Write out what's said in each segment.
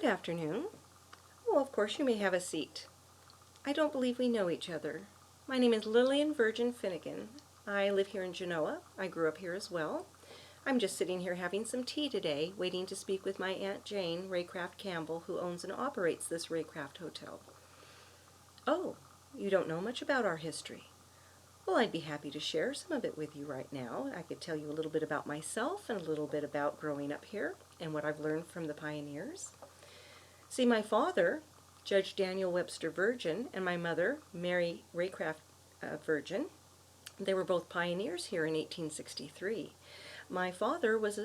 Good afternoon. Oh, of course you may have a seat. I don't believe we know each other. My name is Lillian Virgin Finnegan. I live here in Genoa. I grew up here as well. I'm just sitting here having some tea today, waiting to speak with my Aunt Jane, Raycraft Campbell, who owns and operates this Raycraft Hotel. Oh, you don't know much about our history. Well, I'd be happy to share some of it with you right now. I could tell you a little bit about myself and a little bit about growing up here and what I've learned from the pioneers. See, my father, Judge Daniel Webster Virgin, and my mother, Mary Raycraft Virgin, they were both pioneers here in 1863. My father was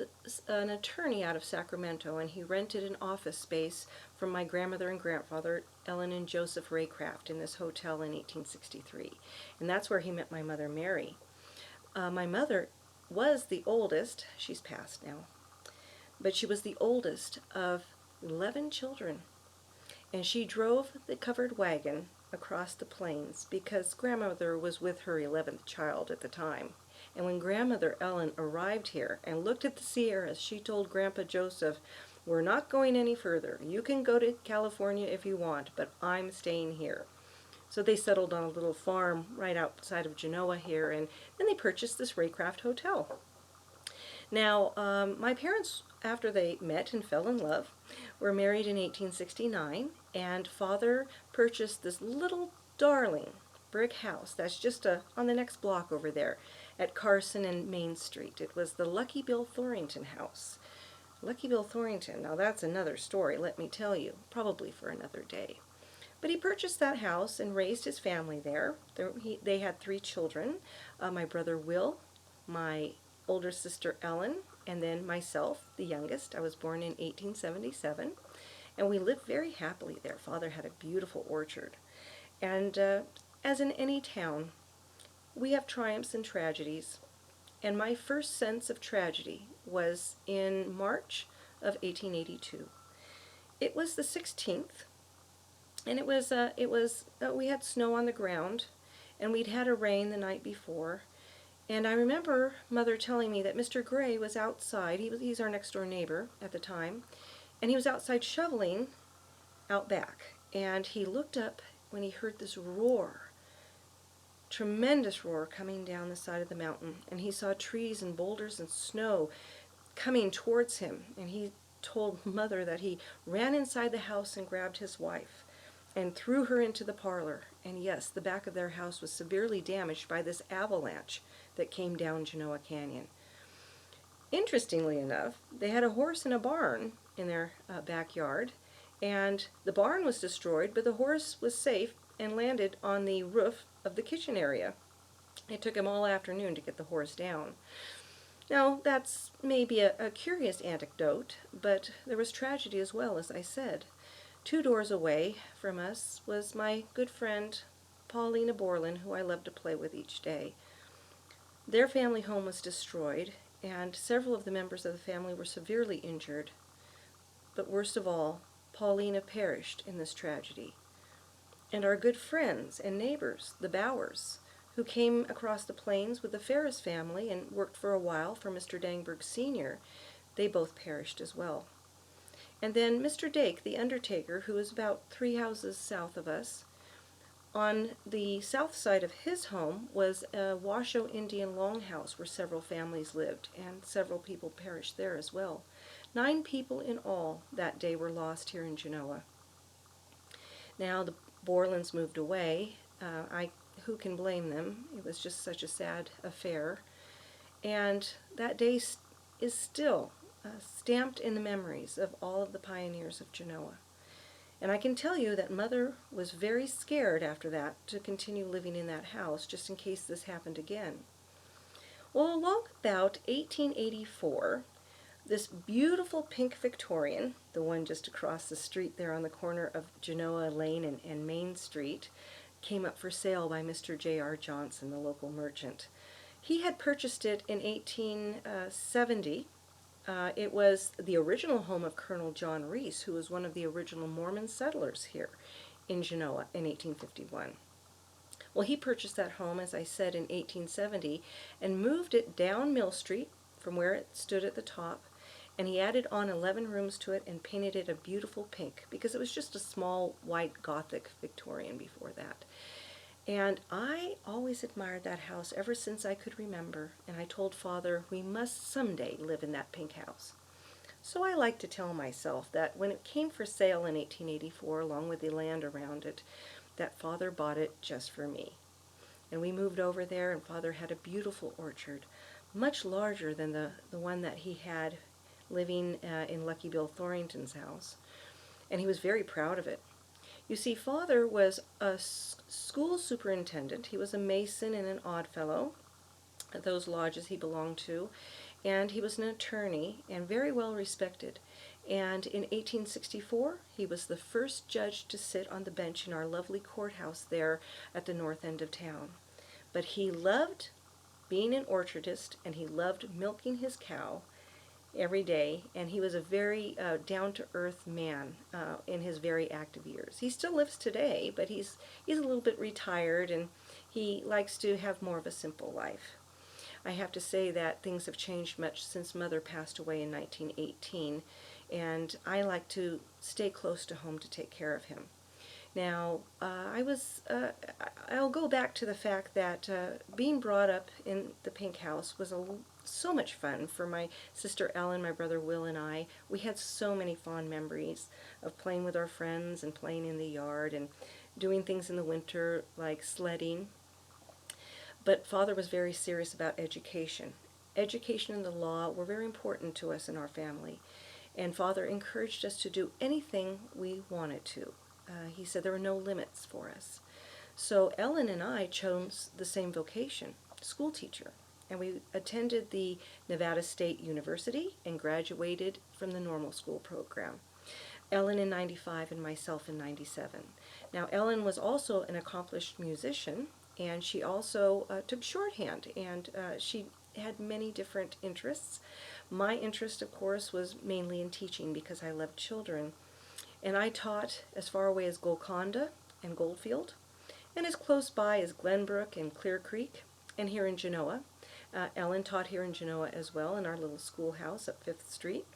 an attorney out of Sacramento, and he rented an office space from my grandmother and grandfather, Ellen and Joseph Raycraft, in this hotel in 1863. And that's where he met my mother, Mary. My mother was the oldest, she's passed now, but she was the oldest of 11 children. And she drove the covered wagon across the plains because grandmother was with her 11th child at the time. And when grandmother Ellen arrived here and looked at the Sierras, she told Grandpa Joseph, "We're not going any further. You can go to California if you want, but I'm staying here." So they settled on a little farm right outside of Genoa here, and then they purchased this Raycraft Hotel. Now, my parents, after they met and fell in love, were married in 1869, and Father purchased this little darling brick house that's just on the next block over there at Carson and Main Street. It was the Lucky Bill Thorington house. Lucky Bill Thorington, now that's another story, let me tell you, probably for another day. But he purchased that house and raised his family there. They had 3 children, my brother Will, my older sister Ellen, and then myself, the youngest. I was born in 1877, and we lived very happily there. Father had a beautiful orchard. And as in any town, we have triumphs and tragedies. And my first sense of tragedy was in March of 1882. It was the 16th, and we had snow on the ground, and we'd had a rain the night before. And I remember Mother telling me that Mr. Gray was outside. He's our next door neighbor at the time, and he was outside shoveling out back. And he looked up when he heard this roar, tremendous roar coming down the side of the mountain. And he saw trees and boulders and snow coming towards him. And he told Mother that he ran inside the house and grabbed his wife and threw her into the parlor. And yes, the back of their house was severely damaged by this avalanche that came down Genoa Canyon. Interestingly enough, they had a horse in a barn in their backyard, and the barn was destroyed, but the horse was safe and landed on the roof of the kitchen area. It took him all afternoon to get the horse down. Now, that's maybe a curious anecdote, but there was tragedy as well, as I said. 2 doors away from us was my good friend Paulina Borland, who I loved to play with each day. Their family home was destroyed, and several of the members of the family were severely injured. But worst of all, Paulina perished in this tragedy. And our good friends and neighbors, the Bowers, who came across the plains with the Ferris family and worked for a while for Mr. Dangberg Sr., they both perished as well. And then Mr. Dake, the undertaker, who was about 3 houses south of us, on the south side of his home was a Washoe Indian longhouse where several families lived, and several people perished there as well. 9 people in all that day were lost here in Genoa. Now the Borlands moved away. Who can blame them? It was just such a sad affair. And that day is still stamped in the memories of all of the pioneers of Genoa. And I can tell you that Mother was very scared after that to continue living in that house just in case this happened again. Well, along about 1884, this beautiful pink Victorian, the one just across the street there on the corner of Genoa Lane and Main Street, came up for sale by Mr. J.R. Johnson, the local merchant. He had purchased it in 1870. It was the original home of Colonel John Reese, who was one of the original Mormon settlers here in Genoa in 1851. Well, he purchased that home, as I said, in 1870 and moved it down Mill Street from where it stood at the top and he added on 11 rooms to it and painted it a beautiful pink because it was just a small white Gothic Victorian before that. And I always admired that house ever since I could remember, and I told Father we must someday live in that pink house. So I like to tell myself that when it came for sale in 1884, along with the land around it, that Father bought it just for me. And we moved over there, and Father had a beautiful orchard, much larger than the one that he had living in Lucky Bill Thornton's house. And he was very proud of it. You see, Father was a school superintendent. He was a Mason and an Oddfellow at those lodges he belonged to, and he was an attorney and very well respected. And in 1864, he was the first judge to sit on the bench in our lovely courthouse there at the north end of town. But he loved being an orchardist, and he loved milking his cow every day, and he was a very down-to-earth man in his very active years. He still lives today, but he's a little bit retired, and he likes to have more of a simple life. I have to say that things have changed much since Mother passed away in 1918, and I like to stay close to home to take care of him. Now, I'll go back to the fact that being brought up in the pink house was so much fun for my sister Ellen, my brother Will, and I. We had so many fond memories of playing with our friends and playing in the yard and doing things in the winter like sledding. But Father was very serious about education. Education and the law were very important to us in our family, and Father encouraged us to do anything we wanted to. He said there were no limits for us. So Ellen and I chose the same vocation, school teacher, and we attended the Nevada State University and graduated from the normal school program. Ellen in 95 and myself in 97. Now Ellen was also an accomplished musician, and she also took shorthand, and she had many different interests. My interest, of course, was mainly in teaching because I loved children. And I taught as far away as Golconda and Goldfield, and as close by as Glenbrook and Clear Creek, and here in Genoa. Ellen taught here in Genoa as well in our little schoolhouse up 5th Street.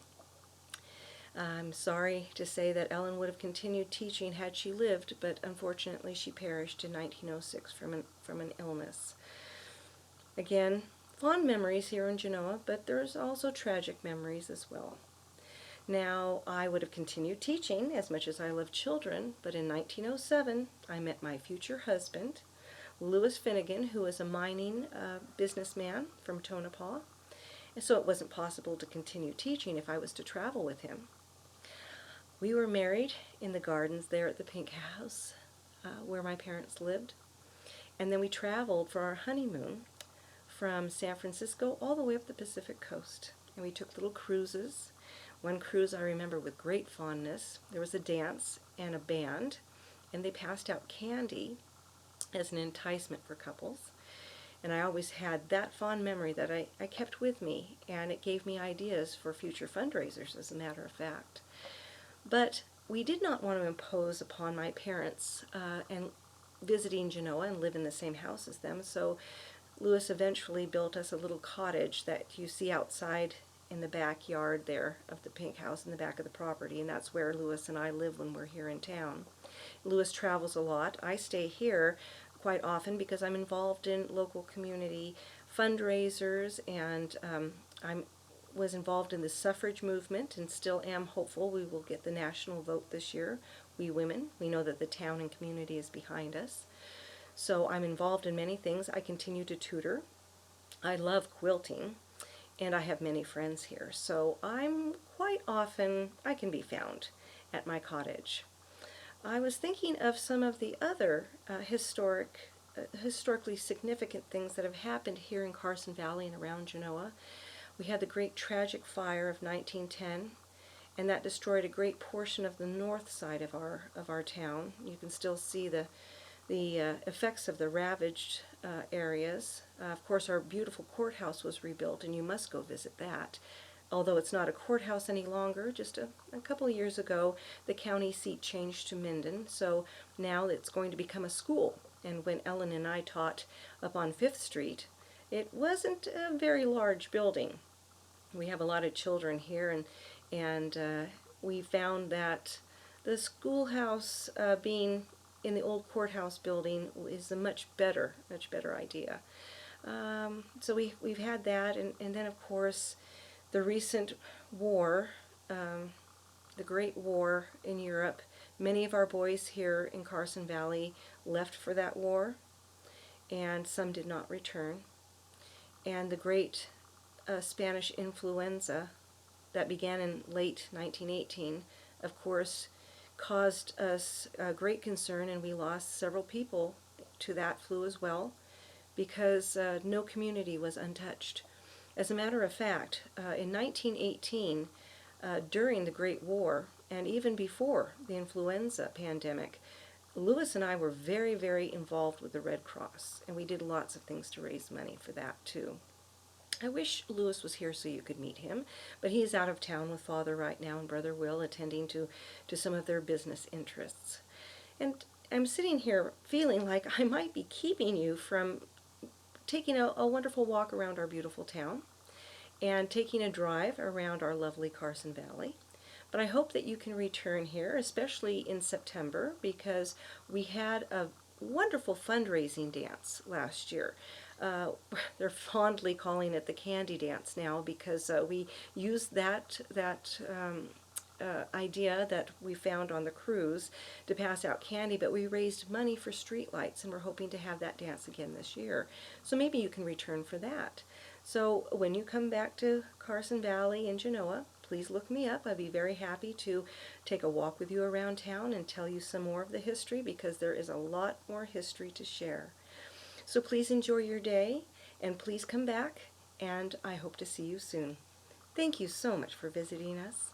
I'm sorry to say that Ellen would have continued teaching had she lived, but unfortunately she perished in 1906 from an illness. Again, fond memories here in Genoa, but there's also tragic memories as well. Now, I would have continued teaching as much as I love children, but in 1907, I met my future husband, Lewis Finnegan, who was a mining businessman from Tonopah, and so it wasn't possible to continue teaching if I was to travel with him. We were married in the gardens there at the Pink House, where my parents lived, and then we traveled for our honeymoon from San Francisco all the way up the Pacific coast, and we took little cruises. One cruise I remember with great fondness. There was a dance and a band, and they passed out candy as an enticement for couples. And I always had that fond memory that I kept with me, and it gave me ideas for future fundraisers, as a matter of fact. But we did not want to impose upon my parents and visiting Genoa and live in the same house as them, so Lewis eventually built us a little cottage that you see outside in the backyard there of the Pink House in the back of the property, and that's where Lewis and I live when we're here in town. Lewis travels a lot. I stay here quite often because I'm involved in local community fundraisers, and I was involved in the suffrage movement and still am hopeful we will get the national vote this year. We women, we know that the town and community is behind us. So I'm involved in many things. I continue to tutor. I love quilting. And I have many friends here, so I'm quite often, I can be found at my cottage. I was thinking of some of the other historically significant things that have happened here in Carson Valley and around Genoa. We had the great tragic fire of 1910, and that destroyed a great portion of the north side of our town. You can still see the effects of the ravaged areas. Of course, our beautiful courthouse was rebuilt, and you must go visit that. Although it's not a courthouse any longer, just a couple of years ago, the county seat changed to Minden, so now it's going to become a school. And when Ellen and I taught up on 5th Street, it wasn't a very large building. We have a lot of children here, and we found that the schoolhouse being in the old courthouse building is a much better idea. So we've had that, and then of course the recent war, the Great War in Europe. Many of our boys here in Carson Valley left for that war, and some did not return. And the great Spanish Influenza that began in late 1918, of course, caused us great concern, and we lost several people to that flu as well, because no community was untouched. As a matter of fact, in 1918, during the Great War, and even before the influenza pandemic, Lewis and I were very, very involved with the Red Cross, and we did lots of things to raise money for that too. I wish Lewis was here so you could meet him, but he's out of town with Father right now and Brother Will, attending to some of their business interests. And I'm sitting here feeling like I might be keeping you from taking a wonderful walk around our beautiful town and taking a drive around our lovely Carson Valley. But I hope that you can return here, especially in September, because we had a wonderful fundraising dance last year. They're fondly calling it the candy dance now, because we used that idea that we found on the cruise to pass out candy, but we raised money for streetlights, and we're hoping to have that dance again this year. So maybe you can return for that. So when you come back to Carson Valley in Genoa, please look me up. I'd be very happy to take a walk with you around town and tell you some more of the history, because there is a lot more history to share. So please enjoy your day, and please come back, and I hope to see you soon. Thank you so much for visiting us.